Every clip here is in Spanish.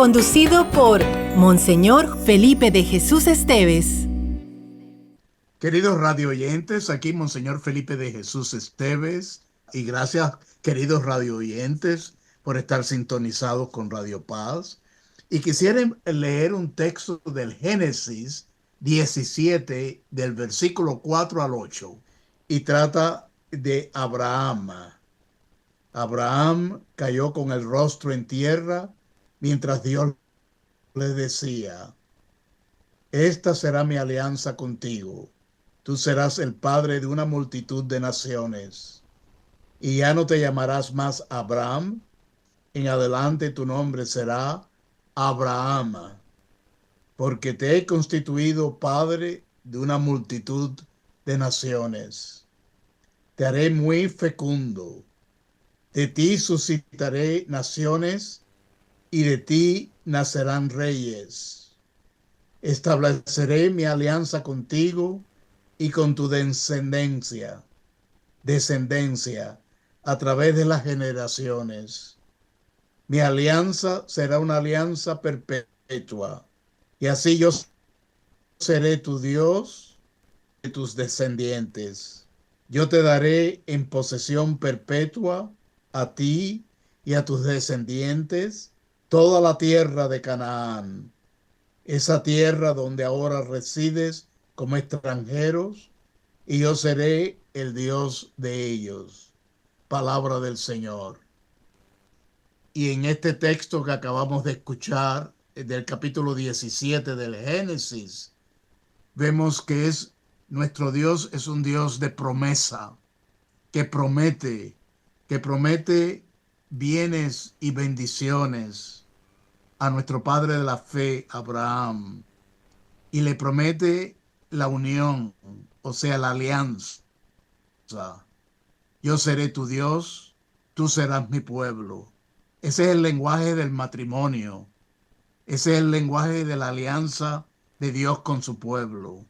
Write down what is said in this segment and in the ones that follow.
conducido por Monseñor Felipe de Jesús Esteves. Queridos radio oyentes, aquí Monseñor Felipe de Jesús Esteves, y gracias, queridos radio oyentes, por estar sintonizados con Radio Paz. Y quisiera leer un texto del Génesis 17, del versículo 4 al 8, y trata de Abraham. Abraham cayó con el rostro en tierra mientras Dios le decía: esta será mi alianza contigo. Tú serás el padre de una multitud de naciones. Y ya no te llamarás más Abraham. En adelante tu nombre será Abraham, porque te he constituido padre de una multitud de naciones. Te haré muy fecundo. De ti suscitaré naciones y de ti nacerán reyes. Estableceré mi alianza contigo y con tu descendencia a través de las generaciones. Mi alianza será una alianza perpetua, y así yo seré tu Dios de tus descendientes. Yo te daré en posesión perpetua a ti y a tus descendientes toda la tierra de Canaán, esa tierra donde ahora resides como extranjeros, y yo seré el Dios de ellos. Palabra del Señor. Y en este texto que acabamos de escuchar, del capítulo 17 del Génesis, vemos que nuestro Dios es un Dios de promesa, que promete bienes y bendiciones a nuestro padre de la fe, Abraham, y le promete la unión, o sea, la alianza. Yo seré tu Dios, tú serás mi pueblo. Ese es el lenguaje del matrimonio. Ese es el lenguaje de la alianza de Dios con su pueblo.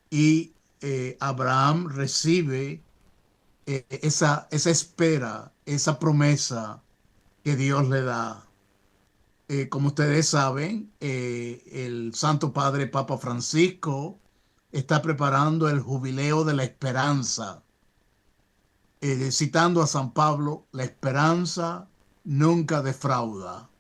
Y Abraham recibe esa espera, esa promesa que Dios le da. Como ustedes saben, el Santo Padre Papa Francisco está preparando el Jubileo de la Esperanza. Citando a San Pablo, la esperanza nunca defrauda.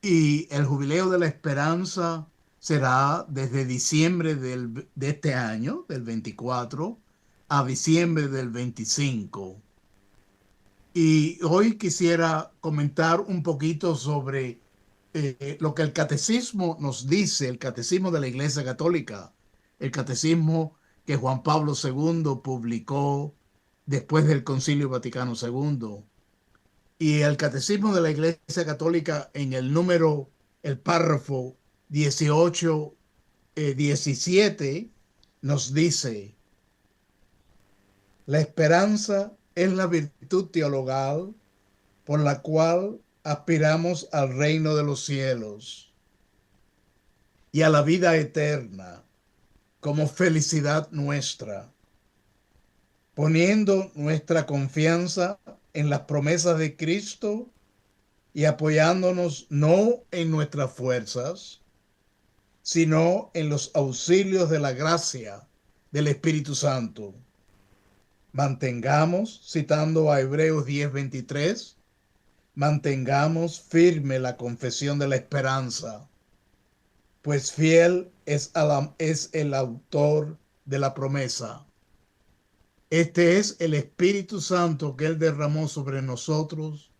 Y el Jubileo de la Esperanza será desde diciembre de este año, del 24, a diciembre del 25. Y hoy quisiera comentar un poquito sobre lo que el catecismo nos dice, el catecismo de la Iglesia Católica, el catecismo que Juan Pablo II publicó después del Concilio Vaticano II. Y el catecismo de la Iglesia Católica en el párrafo 18, 17, nos dice: la esperanza es la virtud teologal por la cual aspiramos al reino de los cielos y a la vida eterna como felicidad nuestra, poniendo nuestra confianza en las promesas de Cristo y apoyándonos no en nuestras fuerzas, sino en los auxilios de la gracia del Espíritu Santo. Mantengamos, citando a Hebreos 10:23, mantengamos firme la confesión de la esperanza, pues fiel es el autor de la promesa. Este es el Espíritu Santo que Él derramó sobre nosotros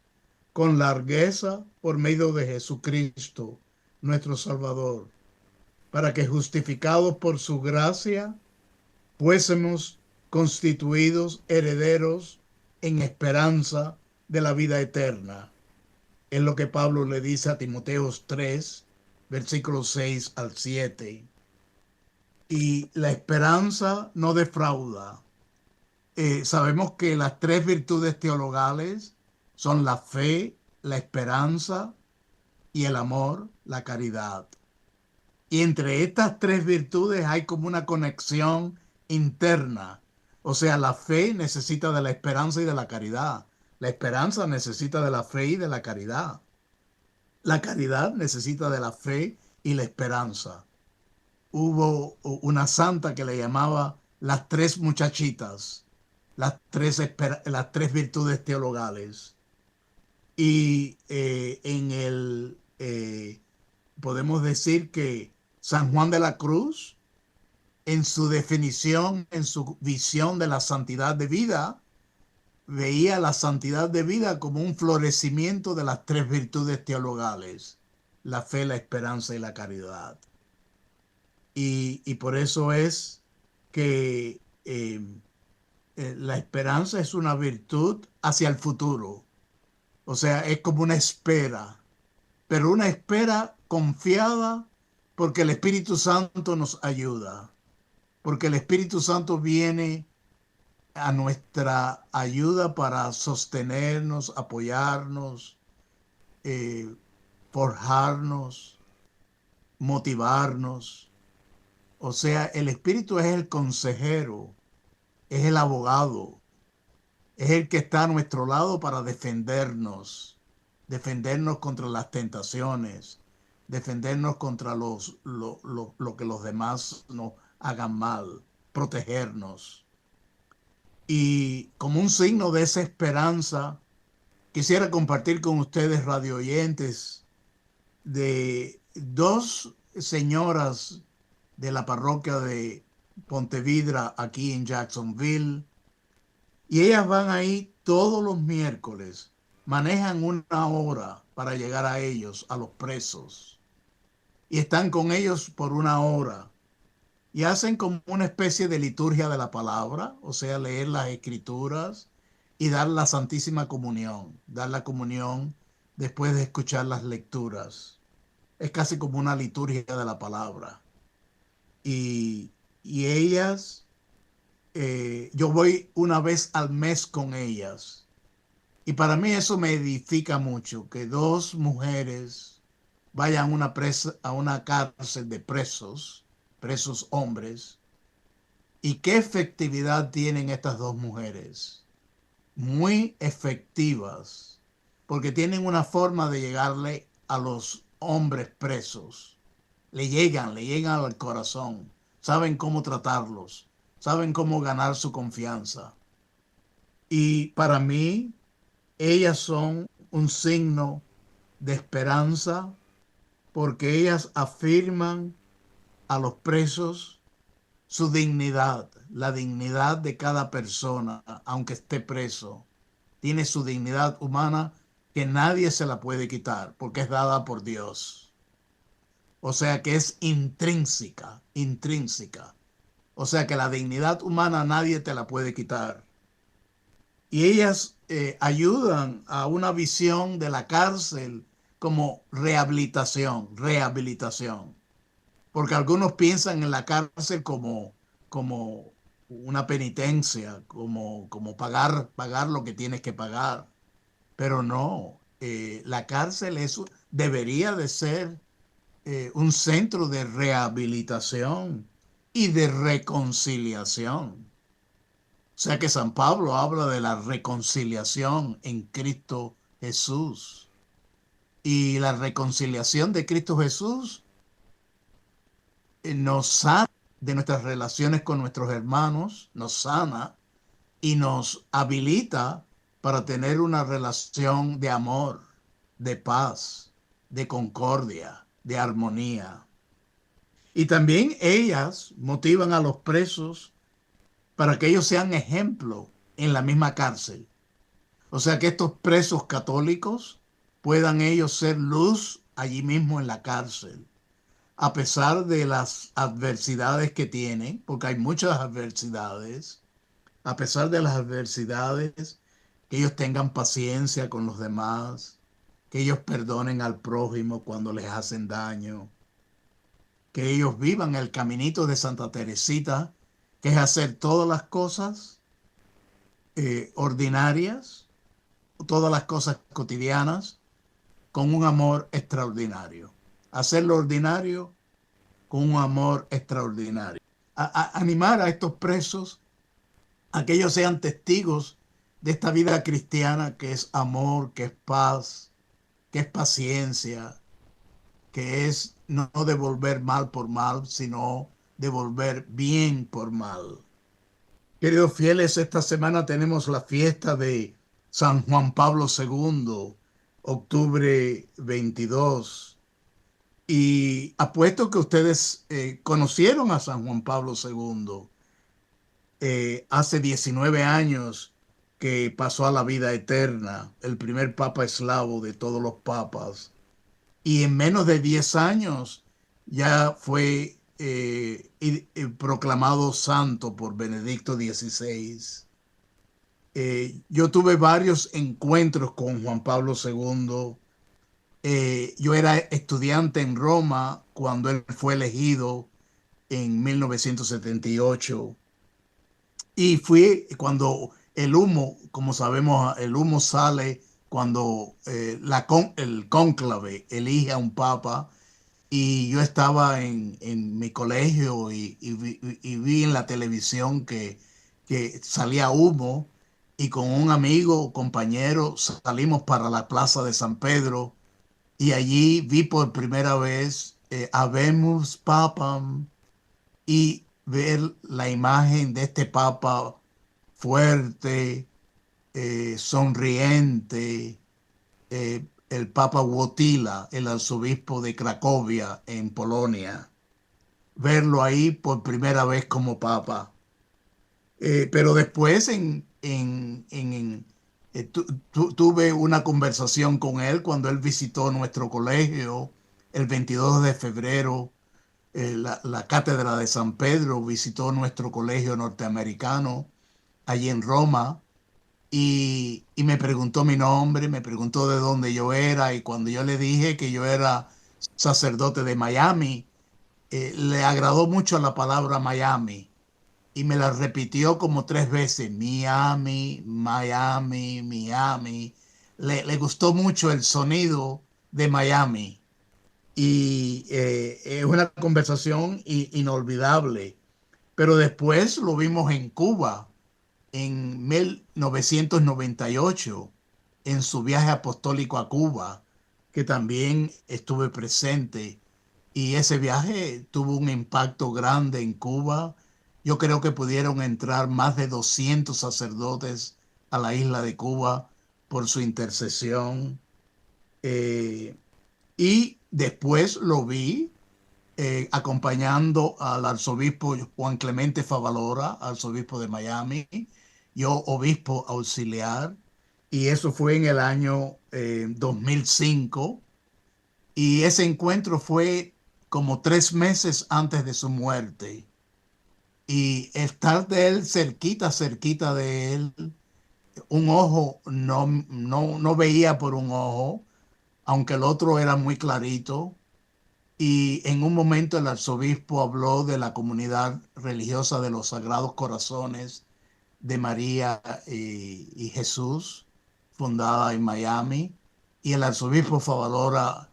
con largueza por medio de Jesucristo, nuestro Salvador, para que, justificados por su gracia, fuésemos constituidos herederos en esperanza de la vida eterna. Es lo que Pablo le dice a Timoteo 3, versículos 6 al 7. Y la esperanza no defrauda. Sabemos que las tres virtudes teologales son la fe, la esperanza y el amor, la caridad. Y entre estas tres virtudes hay como una conexión interna. O sea, la fe necesita de la esperanza y de la caridad. La esperanza necesita de la fe y de la caridad. La caridad necesita de la fe y la esperanza. Hubo una santa que le llamaba las tres muchachitas, las tres virtudes teologales. Y podemos decir que San Juan de la Cruz, en su definición, en su visión de la santidad de vida, veía la santidad de vida como un florecimiento de las tres virtudes teologales: la fe, la esperanza y la caridad. Y por eso es que la esperanza es una virtud hacia el futuro. O sea, es como una espera, pero una espera confiada, porque el Espíritu Santo nos ayuda, porque el Espíritu Santo viene a nuestra ayuda para sostenernos, apoyarnos, eh, forjarnos, motivarnos. O sea, el Espíritu es el consejero, es el abogado, es el que está a nuestro lado para defendernos contra las tentaciones, defendernos contra lo que los demás nos hagan mal, protegernos. Y como un signo de esa esperanza, quisiera compartir con ustedes, radio oyentes, de dos señoras de la parroquia de Pontevedra, aquí en Jacksonville. Y ellas van ahí todos los miércoles, manejan una hora para llegar a ellos, a los presos, y están con ellos por una hora. Y hacen como una especie de liturgia de la palabra, o sea, leer las escrituras y dar la Santísima Comunión, dar la comunión después de escuchar las lecturas. Es casi como una liturgia de la palabra. Y ellas, yo voy una vez al mes con ellas. Y para mí eso me edifica mucho, que dos mujeres vayan a una cárcel de presos hombres. ¿Y qué efectividad tienen estas dos mujeres? Muy efectivas, porque tienen una forma de llegarle a los hombres presos. Le llegan al corazón, saben cómo tratarlos, saben cómo ganar su confianza. Y para mí, ellas son un signo de esperanza, porque ellas afirman a los presos su dignidad, la dignidad de cada persona, aunque esté preso. Tiene su dignidad humana que nadie se la puede quitar, porque es dada por Dios. O sea que es intrínseca, intrínseca. O sea que la dignidad humana nadie te la puede quitar. Y ellas ayudan a una visión de la cárcel como rehabilitación, rehabilitación. Porque algunos piensan en la cárcel como una penitencia, como pagar lo que tienes que pagar. Pero no, la cárcel debería de ser un centro de rehabilitación y de reconciliación. O sea que San Pablo habla de la reconciliación en Cristo Jesús. Y la reconciliación de Cristo Jesús nos sana de nuestras relaciones con nuestros hermanos, nos sana y nos habilita para tener una relación de amor, de paz, de concordia, de armonía. Y también ellas motivan a los presos para que ellos sean ejemplo en la misma cárcel. O sea, que estos presos católicos puedan ellos ser luz allí mismo en la cárcel, a pesar de las adversidades que tienen, porque hay muchas adversidades. A pesar de las adversidades, que ellos tengan paciencia con los demás, que ellos perdonen al prójimo cuando les hacen daño, que ellos vivan el caminito de Santa Teresita, que es hacer todas las cosas ordinarias, todas las cosas cotidianas, con un amor extraordinario. Hacer lo ordinario con un amor extraordinario. Animar a estos presos a que ellos sean testigos de esta vida cristiana, que es amor, que es paz, que es paciencia, que es no devolver mal por mal, sino devolver bien por mal. Queridos fieles, esta semana tenemos la fiesta de San Juan Pablo II, octubre 22. Y apuesto que ustedes conocieron a San Juan Pablo II. Hace 19 años que pasó a la vida eterna, el primer papa eslavo de todos los papas. Y en menos de 10 años ya fue proclamado santo por Benedicto XVI. Yo tuve varios encuentros con Juan Pablo II. Yo era estudiante en Roma cuando él fue elegido en 1978 y fui cuando el humo, como sabemos, el humo sale cuando el cónclave elige a un papa. Y yo estaba en mi colegio y vi en la televisión que salía humo y con un amigo, compañero, salimos para la plaza de San Pedro y allí vi por primera vez Habemus Papam y ver la imagen de este papa fuerte, sonriente, el Papa Wojtyla, el arzobispo de Cracovia en Polonia, verlo ahí por primera vez como papa. Pero después tuve una conversación con él cuando él visitó nuestro colegio el 22 de febrero. La cátedra de San Pedro visitó nuestro colegio norteamericano allí en Roma y me preguntó mi nombre, me preguntó de dónde yo era y cuando yo le dije que yo era sacerdote de Miami, le agradó mucho la palabra Miami y me la repitió como 3 veces, Miami, Miami, Miami. Le gustó mucho el sonido de Miami y es una conversación inolvidable. Pero después lo vimos en Cuba en 1998 en su viaje apostólico a Cuba, que también estuve presente. Y ese viaje tuvo un impacto grande en Cuba. Yo creo que pudieron entrar más de 200 sacerdotes a la isla de Cuba por su intercesión. Eh, y después lo vi acompañando al arzobispo Juan Clemente Favalora, arzobispo de Miami, yo obispo auxiliar, y eso fue en el año 2005, y ese encuentro fue como 3 meses antes de su muerte, y estar de él cerquita, cerquita de él, un ojo no veía por un ojo, aunque el otro era muy clarito. Y en un momento el arzobispo habló de la comunidad religiosa de los Sagrados Corazones de María y Jesús, fundada en Miami. Y el arzobispo Favalora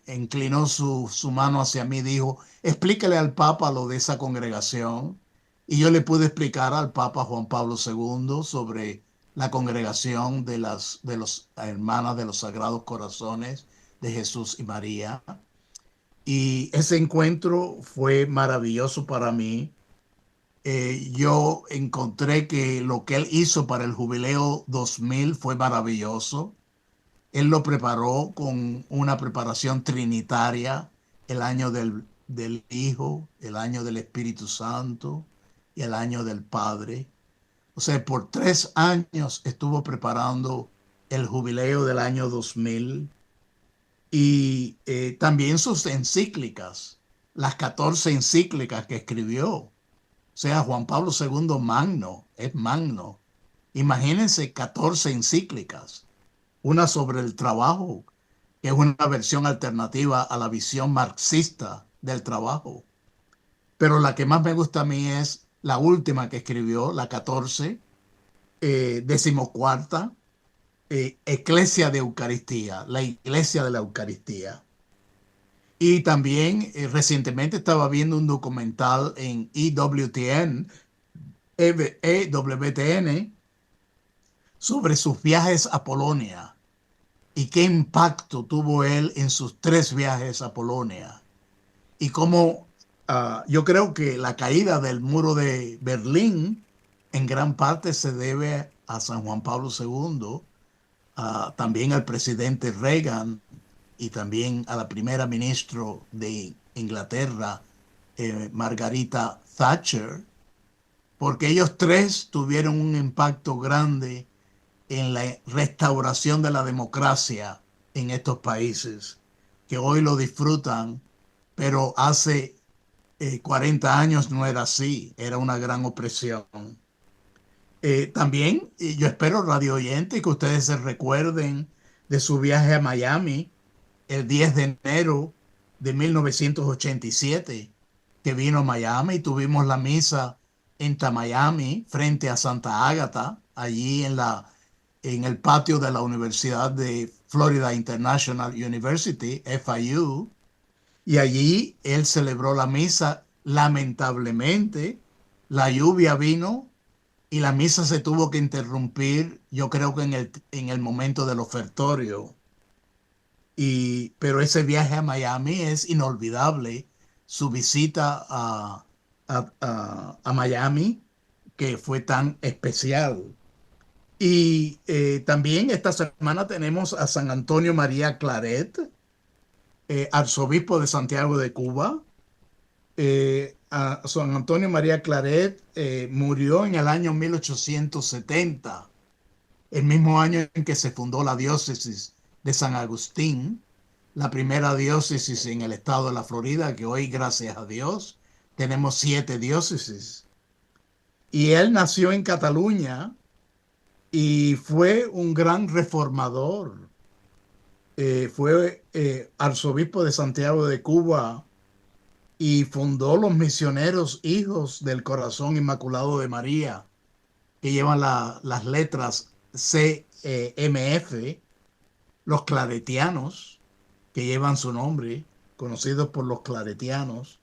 inclinó su mano hacia mí y dijo, explíquele al Papa lo de esa congregación. Y yo le pude explicar al Papa Juan Pablo II sobre la congregación de los hermanas de los Sagrados Corazones de Jesús y María. Y ese encuentro fue maravilloso para mí. Yo encontré que lo que él hizo para el Jubileo 2000 fue maravilloso. Él lo preparó con una preparación trinitaria, el año del Hijo, el año del Espíritu Santo y el año del Padre. O sea, por 3 años estuvo preparando el Jubileo del año 2000 y también sus encíclicas, las 14 encíclicas que escribió. O sea, Juan Pablo II magno, es magno. Imagínense 14 encíclicas, una sobre el trabajo, que es una versión alternativa a la visión marxista del trabajo. Pero la que más me gusta a mí es la última que escribió, la 14, 14ª, Eclesia de Eucaristía, la Iglesia de la Eucaristía. Y también recientemente estaba viendo un documental en EWTN sobre sus viajes a Polonia. y qué impacto tuvo él en sus 3 viajes a Polonia. Y cómo yo creo que la caída del muro de Berlín en gran parte se debe a San Juan Pablo II, también al presidente Reagan y también a la primera ministra de Inglaterra, Margarita Thatcher, porque ellos tres tuvieron un impacto grande en la restauración de la democracia en estos países, que hoy lo disfrutan, pero hace 40 años no era así, era una gran opresión. También yo espero, radio oyente, que ustedes se recuerden de su viaje a Miami el 10 de enero de 1987, que vino a Miami y tuvimos la misa en Miami frente a Santa Ágata, allí en el patio de la Universidad de Florida International University, FIU, y allí él celebró la misa. Lamentablemente, la lluvia vino y la misa se tuvo que interrumpir, yo creo que en el momento del ofertorio. Pero ese viaje a Miami es inolvidable. Su visita a Miami, que fue tan especial. Y también esta semana tenemos a San Antonio María Claret, arzobispo de Santiago de Cuba. A San Antonio María Claret murió en el año 1870, el mismo año en que se fundó la diócesis de San Agustín, la primera diócesis en el estado de la Florida, que hoy, gracias a Dios, tenemos 7 diócesis. Y él nació en Cataluña y fue un gran reformador. Fue arzobispo de Santiago de Cuba y fundó los misioneros Hijos del Corazón Inmaculado de María, que llevan las letras CMF, los claretianos, que llevan su nombre, conocidos por los claretianos,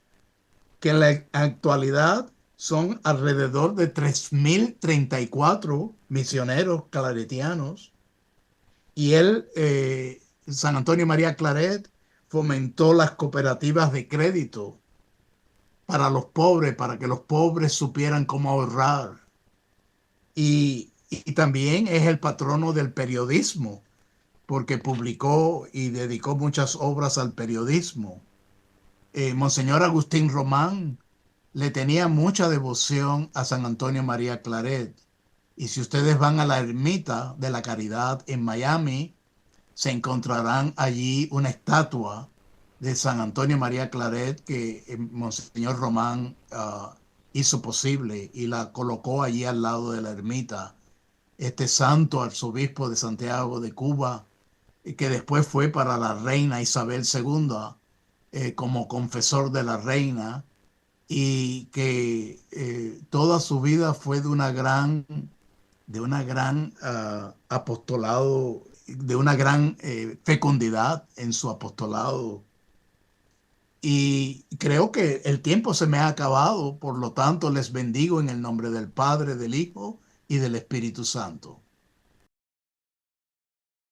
que en la actualidad son alrededor de 3034 misioneros claretianos. Y él, San Antonio María Claret, fomentó las cooperativas de crédito para los pobres, para que los pobres supieran cómo ahorrar. Y también es el patrono del periodismo, porque publicó y dedicó muchas obras al periodismo. Monseñor Agustín Román le tenía mucha devoción a San Antonio María Claret. Y si ustedes van a la Ermita de la Caridad en Miami, se encontrarán allí una estatua de San Antonio María Claret que Monseñor Román hizo posible y la colocó allí al lado de la ermita. Este santo arzobispo de Santiago de Cuba, que después fue para la reina Isabel II como confesor de la reina, y que toda su vida fue de una gran apostolado, de una gran fecundidad en su apostolado. Y creo que el tiempo se me ha acabado, por lo tanto les bendigo en el nombre del Padre, del Hijo y del Espíritu Santo.